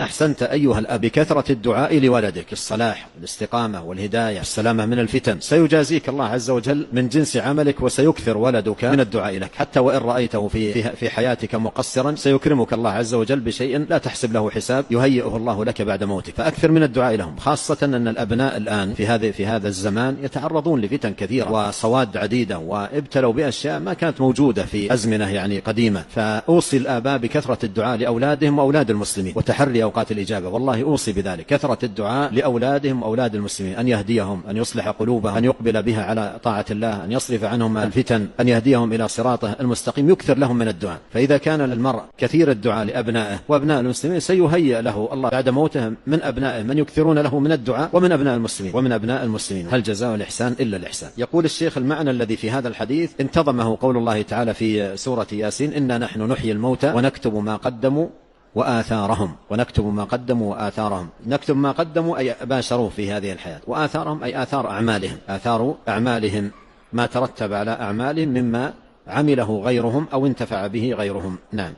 أحسنت أيها الأب بكثرة الدعاء لولدك الصلاح والاستقامة والهداية السلامة من الفتن، سيجازيك الله عز وجل من جنس عملك، وسيكثر ولدك من الدعاء لك، حتى وإن رأيته في حياتك مقصرا سيكرمك الله عز وجل بشيء لا تحسب له حساب يهيئه الله لك بعد موتك. فأكثر من الدعاء لهم، خاصة أن الأبناء الآن في هذا الزمان يتعرضون لفتن كثيرة وصواد عديدة، وابتلوا بأشياء ما كانت موجودة في أزمنة يعني قديمة. فأوصي الآباء بكثرة الدعاء لأولادهم وأولاد المسلمين وتحري أوقات الإجابة، والله أوصي بذلك، كثرة الدعاء لأولادهم وأولاد المسلمين، أن يهديهم، أن يصلح قلوبهم، أن يقبل بها على طاعة الله، أن يصرف عنهم الفتن، أن يهديهم إلى صراطه المستقيم، يكثر لهم من الدعاء. فإذا كان المرء كثير الدعاء لأبنائه وأبناء المسلمين سيهيئ له الله بعد موته من أبنائه من يكثرون له من الدعاء ومن أبناء المسلمين هل جزاء الإحسان إلا الإحسان. يقول الشيخ: المعنى الذي في هذا الحديث انتظمه قول الله تعالى في سورة ياسين: إنا نحن نحيي الموتى ونكتب ما قدموا وآثارهم. نكتب ما قدموا أي باشروه في هذه الحياة، وآثارهم أي آثار أعمالهم، ما ترتب على أعمالهم مما عمله غيرهم أو انتفع به غيرهم. نعم.